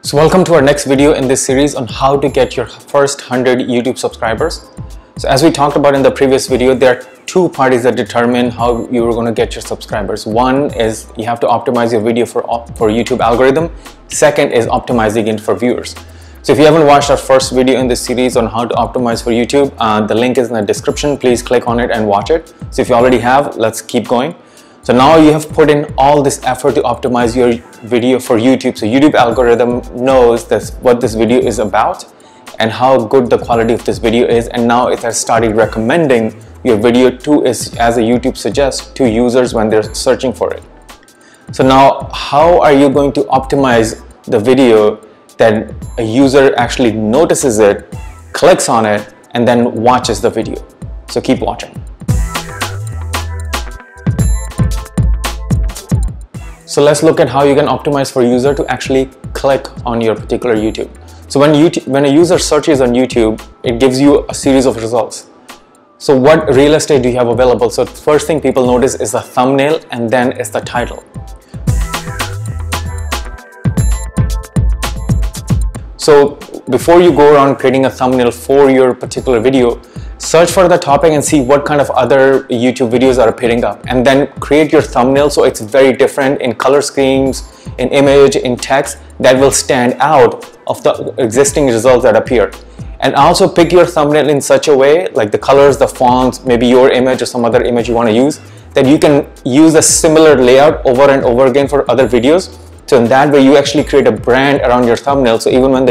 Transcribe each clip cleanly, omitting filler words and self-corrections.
So welcome to our next video in this series on how to get your first 100 YouTube subscribers. So as we talked about in the previous video, there are two parties that determine how you're going to get your subscribers. One is you have to optimize your video for YouTube algorithm. Second is optimizing it for viewers. So if you haven't watched our first video in this series on how to optimize for YouTube, the link is in the description. Please click on it and watch it. So if you already have, let's keep going. So now you have put in all this effort to optimize your video for YouTube. So YouTube algorithm knows what this video is about and how good the quality of this video is. And now it has started recommending your video as a YouTube suggests to users when they're searching for it. So now how are you going to optimize the video that a user actually notices it, clicks on it, and then watches the video? So keep watching. So let's look at how you can optimize for a user to actually click on your particular YouTube. So when a user searches on YouTube, it gives you a series of results. So what real estate do you have available? So the first thing people notice is the thumbnail, and then is the title. So before you go around creating a thumbnail for your particular video, search for the topic and see what kind of other YouTube videos are appearing up, and then create your thumbnail so it's very different in color schemes, in image, in text, that will stand out of the existing results that appear. And also pick your thumbnail in such a way, like the colors, the fonts, maybe your image or some other image you want to use, that you can use a similar layout over and over again for other videos. So in that way, you actually create a brand around your thumbnail. So even when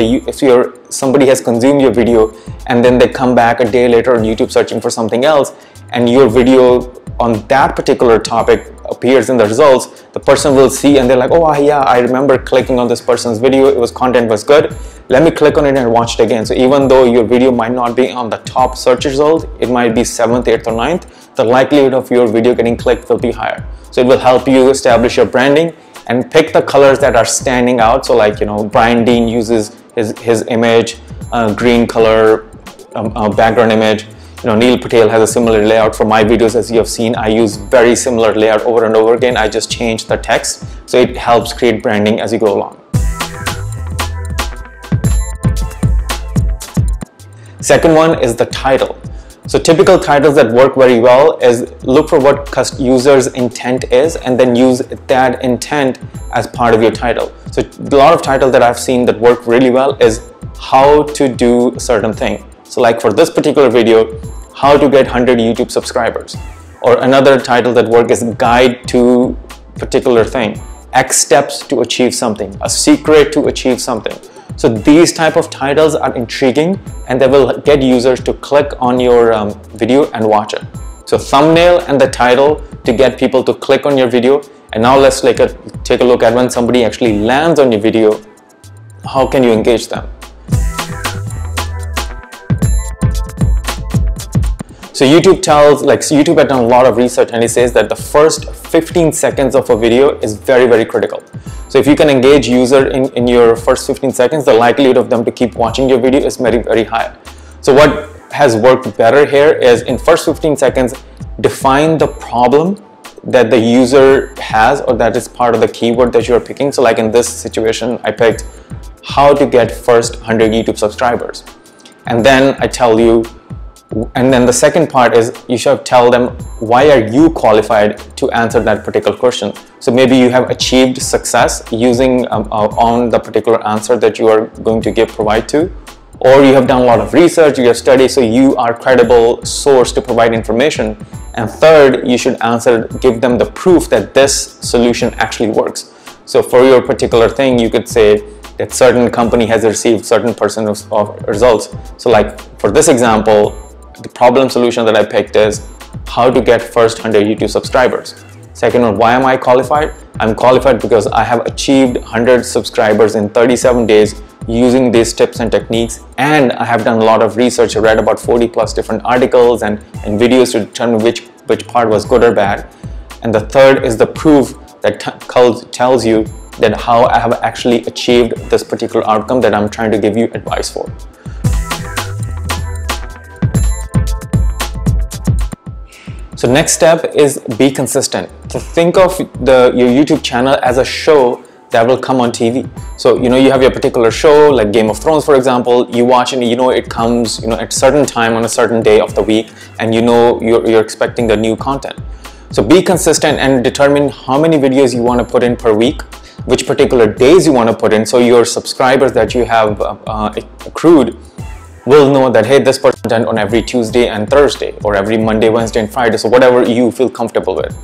somebody has consumed your video and then they come back a day later on YouTube searching for something else, and your video on that particular topic appears in the results, the person will see and they're like, oh yeah, I remember clicking on this person's video. Content was good. Let me click on it and watch it again. So even though your video might not be on the top search result, it might be 7th, 8th, or 9th, the likelihood of your video getting clicked will be higher. So it will help you establish your branding and pick the colors that are standing out. So like, Brian Dean uses his image, green color, background image. Neil Patel has a similar layout. For my videos, as you have seen, I use very similar layout over and over again. I just change the text. So it helps create branding as you go along. Second one is the title. So typical titles that work very well is look for what user's intent is and then use that intent as part of your title. So a lot of titles that I've seen that work really well is how to do a certain thing. So like for this particular video, how to get 100 YouTube subscribers. Or another title that works is guide to particular thing, X steps to achieve something, a secret to achieve something. So these type of titles are intriguing and they will get users to click on your video and watch it. So thumbnail and the title to get people to click on your video. And now let's take a look at when somebody actually lands on your video, how can you engage them? So YouTube had done a lot of research and it says that the first 15 seconds of a video is very, very critical. So if you can engage user in your first 15 seconds, the likelihood of them to keep watching your video is very, very high. So what has worked better here is in first 15 seconds, define the problem that the user has or that is part of the keyword that you're picking. So like in this situation, I picked how to get first 100 YouTube subscribers. And then I tell you, and then the second part is you should tell them why are you qualified to answer that particular question. So maybe you have achieved success using on the particular answer that you are going to provide to, or you have done a lot of research, you have studied, so you are a credible source to provide information. And third, you should give them the proof that this solution actually works. So for your particular thing, you could say that certain company has received certain percent of results. So like for this example, the problem solution that I picked is how to get first 100 YouTube subscribers. Second one, why am I qualified? I'm qualified because I have achieved 100 subscribers in 37 days using these tips and techniques, and I have done a lot of research. I read about 40 plus different articles and videos to determine which part was good or bad. And the third is the proof that tells you that how I have actually achieved this particular outcome that I'm trying to give you advice for. So next step is be consistent. So think of your YouTube channel as a show that will come on TV. So you have your particular show like Game of Thrones, for example. You watch and it comes at certain time on a certain day of the week, and you're expecting the new content. So be consistent and determine how many videos you want to put in per week, which particular days you want to put in, so your subscribers that you have accrued will know that, hey, this person done on every Tuesday and Thursday, or every Monday, Wednesday and Friday. So whatever you feel comfortable with.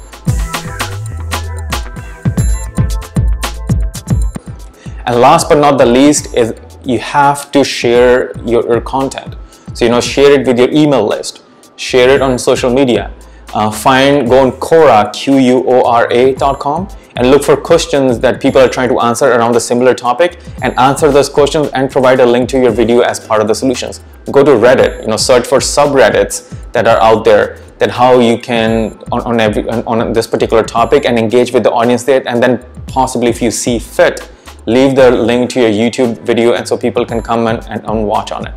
And last but not the least is you have to share your content. So share it with your email list, share it on social media. Go on Quora, Quora.com, and look for questions that people are trying to answer around a similar topic, and answer those questions and provide a link to your video as part of the solutions. Go to Reddit, search for subreddits that are out there, that how you can on this particular topic and engage with the audience there, and then possibly, if you see fit, leave the link to your YouTube video, and so people can come and watch on it.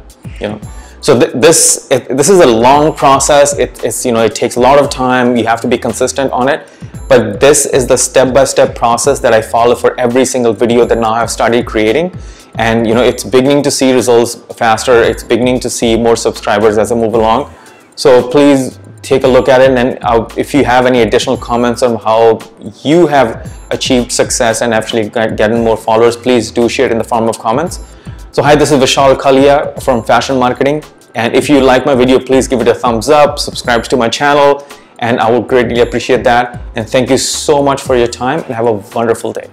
So this is a long process. It takes a lot of time. You have to be consistent on it. But this is the step-by-step process that I follow for every single video that now I've started creating. And it's beginning to see results faster. It's beginning to see more subscribers as I move along. So please take a look at it. And if you have any additional comments on how you have achieved success and actually getting more followers, please do share it in the form of comments. So hi, this is Vishal Kalia from Fashion Marketing. And if you like my video, please give it a thumbs up, subscribe to my channel, and I will greatly appreciate that. And thank you so much for your time, and have a wonderful day.